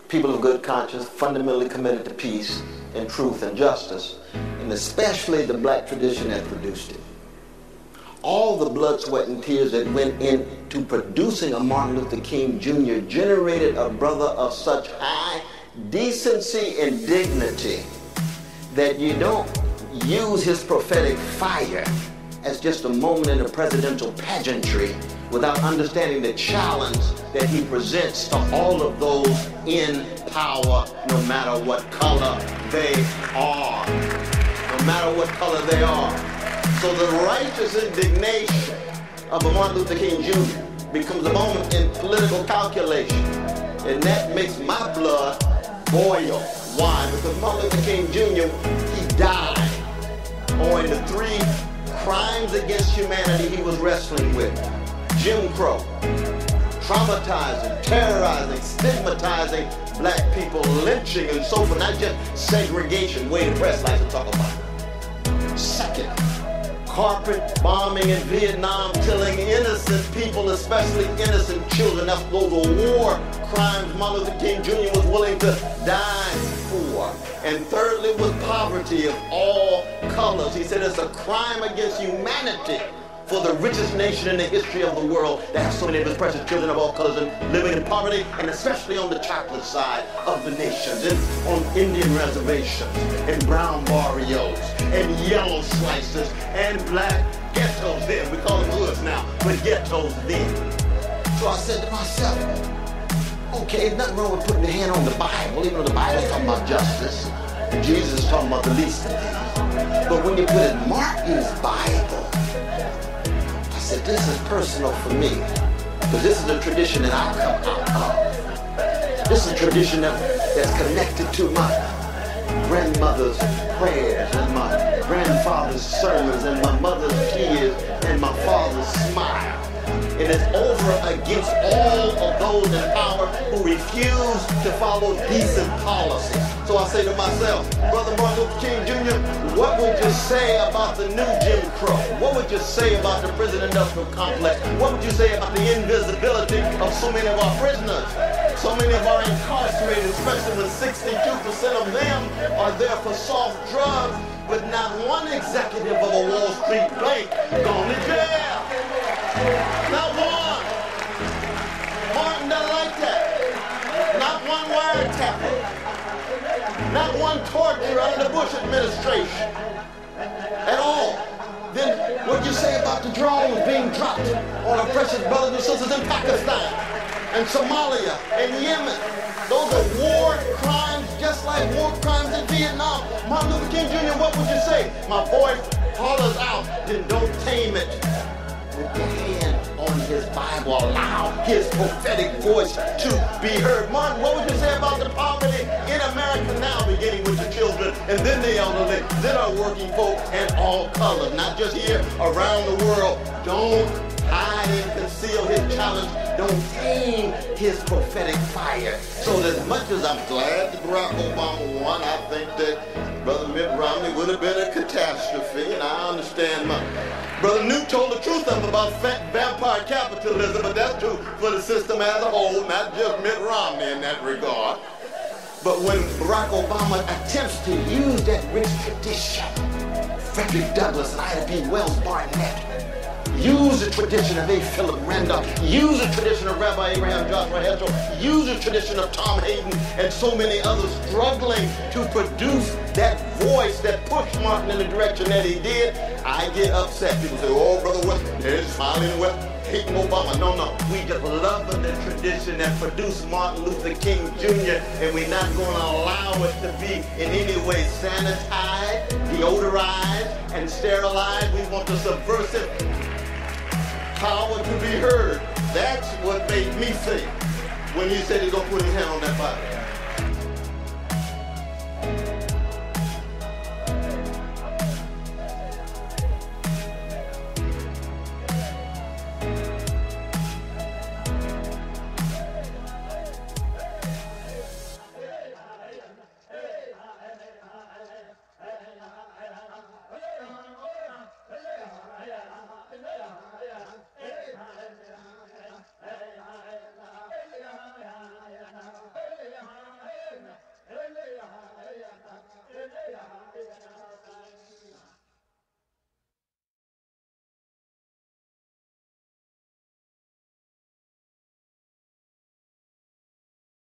people of good conscience, fundamentally committed to peace and truth and justice, and especially the black tradition that produced it. All the blood, sweat, and tears that went into producing a Martin Luther King Jr. generated a brother of such high decency and dignity that you don't use his prophetic fire as just a moment in a presidential pageantry without understanding the challenge that he presents to all of those in power, no matter what color they are. No matter what color they are. So the righteous indignation of a Martin Luther King Jr. becomes a moment in political calculation. And that makes my blood boil. Why? Because Martin Luther King Jr., he died owing to 3 crimes against humanity he was wrestling with. Jim Crow, traumatizing, terrorizing, stigmatizing black people, lynching and so forth, not just segregation, way the press likes to talk about. Second, carpet bombing in Vietnam, killing innocent people, especially innocent children. That's those were war crimes Martin Luther King Jr. was willing to die for. And thirdly was poverty of all colors. He said it's a crime against humanity for the richest nation in the history of the world to have so many of his precious children of all colors and living in poverty, and especially on the chocolate side of the nations, and on Indian reservations, and brown barrios, and yellow slices, and black ghettos then. We call them hoods now, but ghettos then. So I said to myself, okay, nothing wrong with putting your hand on the Bible, even though the Bible's talking about justice, and Jesus is talking about the least of these. But when you put it in Martin's Bible, I said, this is personal for me, because this is a tradition that I come out of. This is a tradition that's connected to my grandmother's prayers, and my grandfather's sermons, and my mother's tears, and my father's smile. And it's over against all of those in power who refuse to follow decent policy. So I say to myself, Brother Martin Luther King Jr., what would you say about the new Jim Crow? What would you say about the prison industrial complex? What would you say about the invisibility of so many of our prisoners? So many of our incarcerated, especially when 62% of them are there for soft drugs, but not one executive of a Wall Street bank gone to jail. Not one. Martin doesn't like that. Not one wiretapper. Not one torture under the Bush administration. At all. Then what you say about the drones being dropped on our precious brothers and sisters in Pakistan and Somalia and Yemen? Those are war crimes just like war crimes in Vietnam. Martin Luther King Jr., what would you say? My voice hollers out, then don't tame it. With your hand on his Bible, allow his prophetic voice to be heard. Martin, what would you say about the poverty in America now, beginning with the children, and then the elderly, then our working folk, and all colors, not just here, around the world? Don't hide and conceal his challenge. Don't tame his prophetic fire. So as much as I'm glad that Barack Obama won, I think that Brother Mitt Romney would have been a catastrophe, and I understand my Brother Newt told the truth about vampire capitalism, but that's true for the system as a whole, not just Mitt Romney in that regard. But when Barack Obama attempts to use that rich tradition, Frederick Douglass and Ida B. Wells Barnett, use the tradition of A. Philip Randolph, use the tradition of Rabbi Abraham Joshua Heschel, use the tradition of Tom Hayden and so many others struggling to produce that voice that pushed Martin in the direction that he did. I get upset. People say, oh, Brother West, they're smiling West, hating Obama. No, we just love the tradition that produced Martin Luther King Jr., and we're not going to allow it to be in any way sanitized, deodorized, and sterilized. We want the subversive power to be heard. That's what made me think when he said he's going to put his hand on that Bible.